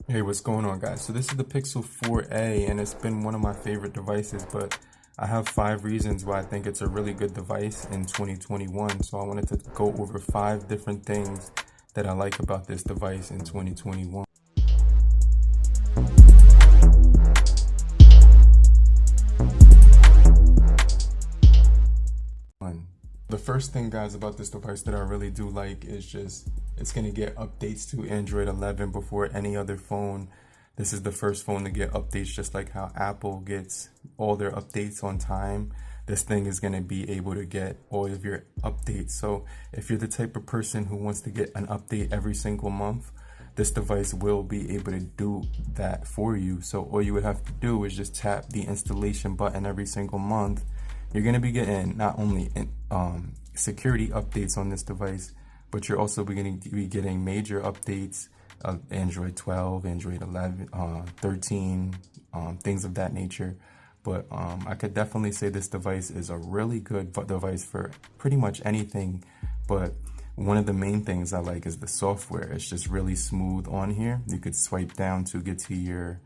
Hey, what's going on, guys? So this is the Pixel 4a, and it's been one of my favorite devices, but I have 5 reasons why I think it's a really good device in 2021. So I wanted to go over 5 different things that I like about this device in 2021. The first thing, guys, about this device that I really do like is just it's going to get updates to Android 11 before any other phone. This is the first phone to get updates, just like how Apple gets all their updates on time. This thing is going to be able to get all of your updates. So if you're the type of person who wants to get an update every single month, this device will be able to do that for you. So all you would have to do is just tap the installation button every single month. You're going to be getting not only security updates on this device, but you're also beginning to be getting major updates of Android 12, Android 11, 13, things of that nature. But I could definitely say this device is a really good device for pretty much anything. But one of the main things I like is the software. It's just really smooth on here. You could swipe down to get to your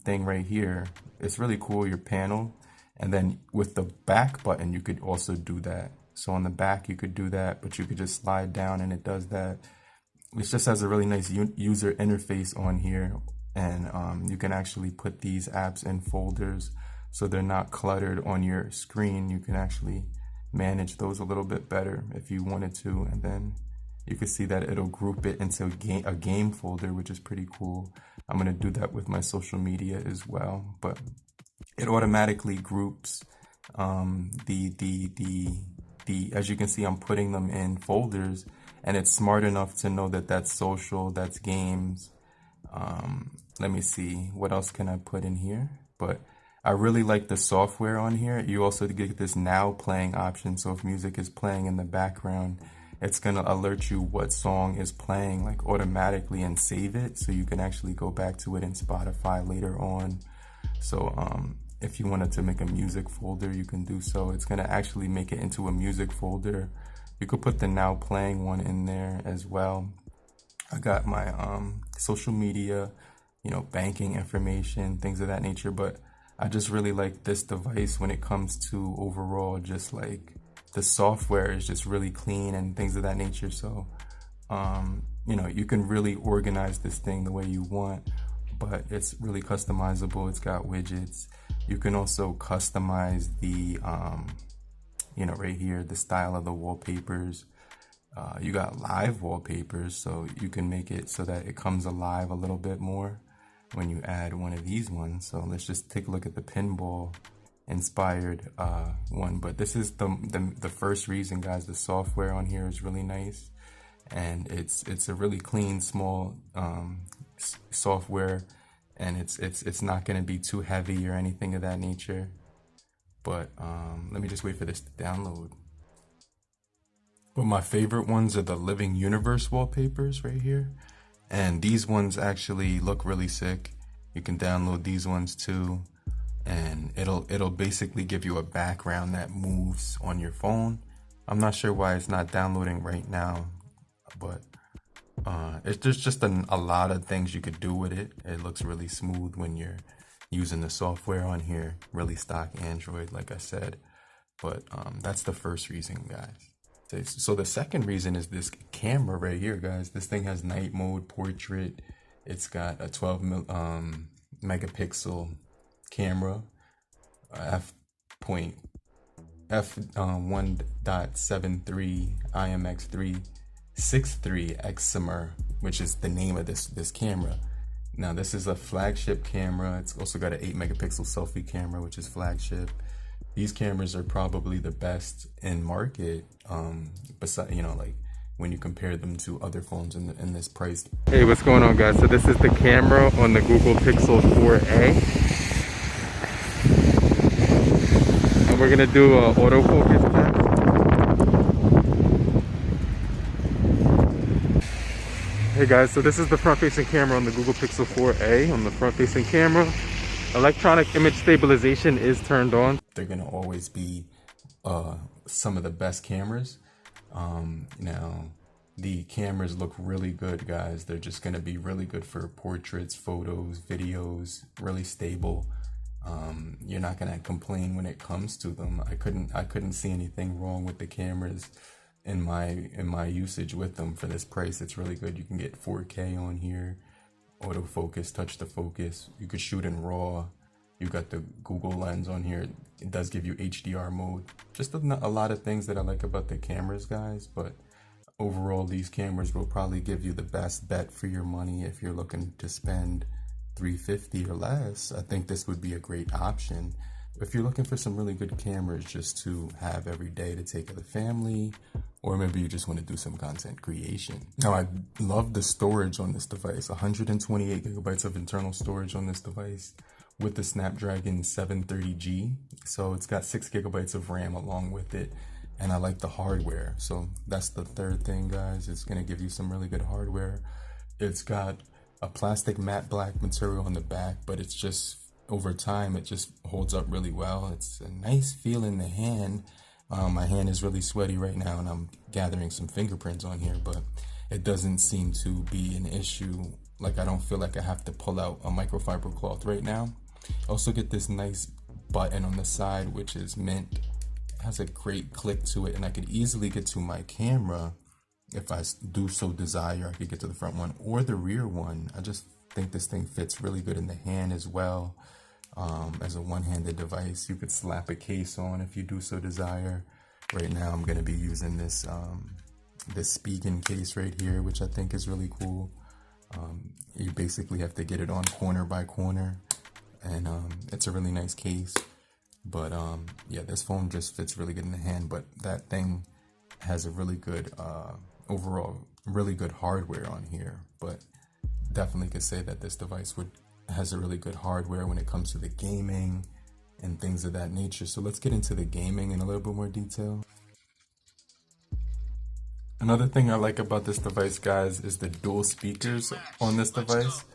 thing right here. It's really cool, your panel. And then with the back button, you could also do that. So on the back, you could do that, but you could just slide down and it does that. It just has a really nice user interface on here. And you can actually put these apps in folders so they're not cluttered on your screen. You can actually manage those a little bit better if you wanted to. And then you can see that it'll group it into a game folder, which is pretty cool. I'm going to do that with my social media as well. But it automatically groups as you can see, I'm putting them in folders, and it's smart enough to know that that's social, that's games. Let me see, what else can I put in here? But I really like the software on here. You also get this now playing option. So if music is playing in the background, it's gonna alert you what song is playing like automatically and save it. So you can actually go back to it in Spotify later on. So if you wanted to make a music folder, you can do so. It's going to actually make it into a music folder. You could put the now playing one in there as well. I got my social media, banking information, things of that nature. But I just really like this device when it comes to overall, just like the software is just really clean and things of that nature. So, you can really organize this thing the way you want, but it's really customizable. It's got widgets. You can also customize the, right here, the style of the wallpapers. You got live wallpapers, so you can make it so that it comes alive a little bit more when you add one of these ones. So let's just take a look at the pinball inspired one. But this is the first reason, guys. The software on here is really nice, and it's a really clean, small software. And it's not going to be too heavy or anything of that nature. But let me just wait for this to download. But my favorite ones are the Living Universe wallpapers right here. And these ones actually look really sick. You can download these ones too. And it'll basically give you a background that moves on your phone. I'm not sure why it's not downloading right now, but there's just a lot of things you could do with it. It looks really smooth when you're using the software on here. Really stock Android, like I said. But that's the first reason, guys. So the second reason is this camera right here, guys. This thing has night mode, portrait. It's got a 12 megapixel camera, f1.73 IMX3 63 Excimer, which is the name of this camera. Now this is a flagship camera. It's also got an 8 megapixel selfie camera, which is flagship. These cameras are probably the best in market, besides, like when you compare them to other phones in this price. Hey, what's going on, guys? So this is the camera on the Google Pixel 4a, and we're gonna do an autofocus test. Hey guys, so this is the front-facing camera on the Google Pixel 4a. On the front-facing camera, electronic image stabilization is turned on. They're gonna always be some of the best cameras. Now, the cameras look really good, guys. They're just going to be really good for portraits, photos, videos, really stable. You're not going to complain when it comes to them. I couldn't see anything wrong with the cameras in my usage with them. For this price, it's really good. You can get 4K on here, autofocus, touch to focus. You could shoot in RAW. You got the Google lens on here. It does give you HDR mode. Just a lot of things that I like about the cameras, guys. But overall, these cameras will probably give you the best bet for your money if you're looking to spend $350 or less. I think this would be a great option. If you're looking for some really good cameras just to have every day to take of the family, or maybe you just want to do some content creation. Now, I love the storage on this device. 128 gigabytes of internal storage on this device with the Snapdragon 730G. So it's got 6 gigabytes of RAM along with it. And I like the hardware. So that's the third thing, guys. It's going to give you some really good hardware. It's got a plastic matte black material on the back, but it's just, over time, it just holds up really well. It's a nice feel in the hand. My hand is really sweaty right now, and I'm gathering some fingerprints on here, but it doesn't seem to be an issue. Like, I don't feel like I have to pull out a microfiber cloth right now. Also get this nice button on the side, which is mint. It has a great click to it, and I could easily get to my camera if I do so desire. I could get to the front one or the rear one. I just think this thing fits really good in the hand as well. As a one-handed device, you could slap a case on if you do so desire. Right now, I'm going to be using this Spigen case right here, which I think is really cool. You basically have to get it on corner by corner, and it's a really nice case. But yeah, this phone just fits really good in the hand. But that thing has a really good overall, really good hardware on here. But definitely could say that this device has a really good hardware when it comes to the gaming and things of that nature. So let's get into the gaming in a little bit more detail. Another thing I like about this device, guys, is the dual speakers on this device.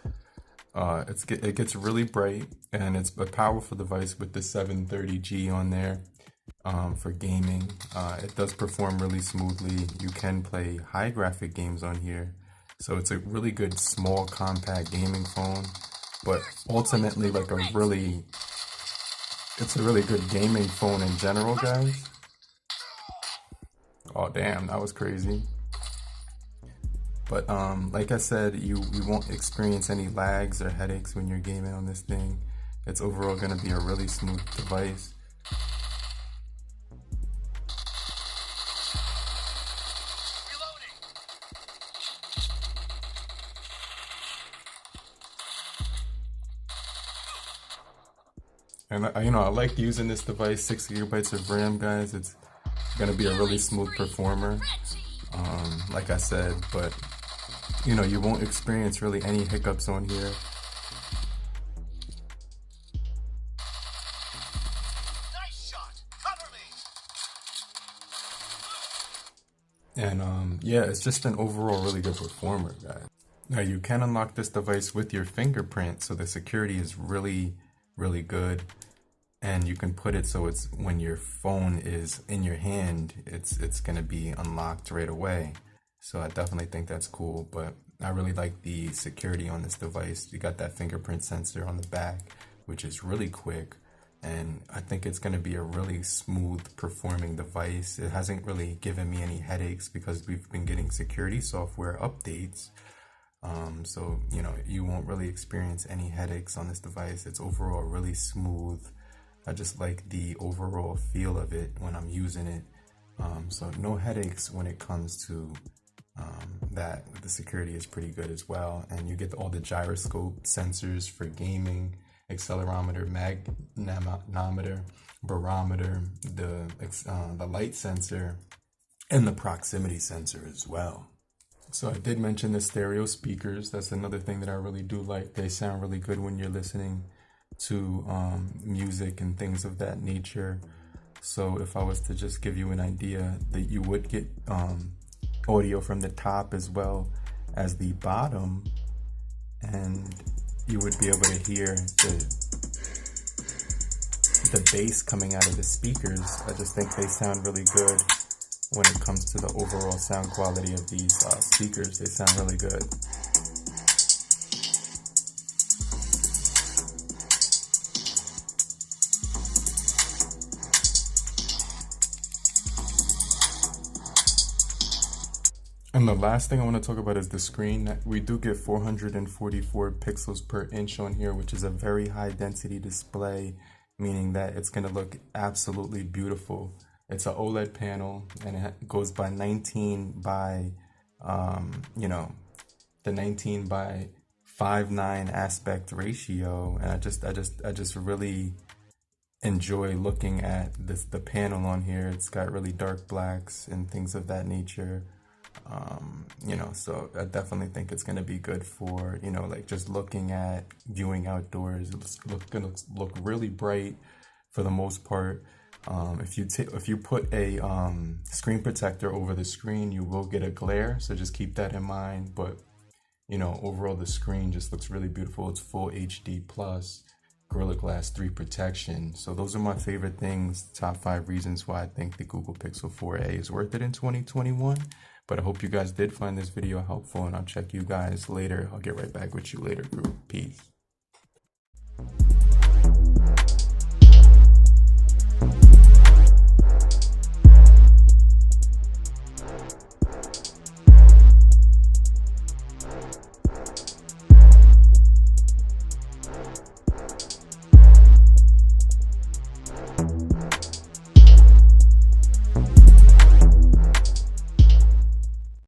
It gets really bright, and it's a powerful device with the 730G on there for gaming. It does perform really smoothly. You can play high graphic games on here. So it's a really good small compact gaming phone. But ultimately, it's a really good gaming phone in general, guys. Oh, damn, that was crazy. But like I said, you won't experience any lags or headaches when you're gaming on this thing. It's overall going to be a really smooth device. And I like using this device, 6 gigabytes of RAM, guys. It's gonna be a really smooth performer, like I said. But you won't experience really any hiccups on here. Nice shot. Cover me. And yeah, it's just an overall really good performer, guys. Now you can unlock this device with your fingerprint, so the security is really, really good. And you can put it so it's when your phone is in your hand, it's gonna be unlocked right away. So I definitely think that's cool. But I really like the security on this device. You got that fingerprint sensor on the back, which is really quick, and I think it's gonna be a really smooth performing device. It hasn't really given me any headaches because we've been getting security software updates. So you won't really experience any headaches on this device. It's overall really smooth. I just like the overall feel of it when I'm using it. So no headaches when it comes to that. The security is pretty good as well. And you get all the gyroscope sensors for gaming, accelerometer, magnetometer, barometer, the light sensor, and the proximity sensor as well. So I did mention the stereo speakers. That's another thing that I really do like. They sound really good when you're listening to music and things of that nature. So if I was to just give you an idea, that you would get audio from the top as well as the bottom, and you would be able to hear the bass coming out of the speakers. I just think they sound really good. when it comes to the overall sound quality of these speakers. They sound really good. And the last thing I want to talk about is the screen. We do get 444 pixels per inch on here, which is a very high density display, meaning that it's going to look absolutely beautiful. It's an OLED panel, and it goes by 19 by, the 19 by 5:9 aspect ratio. And I just really enjoy looking at the panel on here. It's got really dark blacks and things of that nature. So I definitely think it's going to be good for, like just looking at viewing outdoors. It's going to look really bright for the most part. If you put a screen protector over the screen, you will get a glare. So just keep that in mind. But, overall the screen just looks really beautiful. It's full HD plus Gorilla Glass 3 protection. So those are my favorite things, top 5 reasons why I think the Google Pixel 4a is worth it in 2021. But I hope you guys did find this video helpful, and I'll check you guys later. I'll get right back with you later, group. Peace.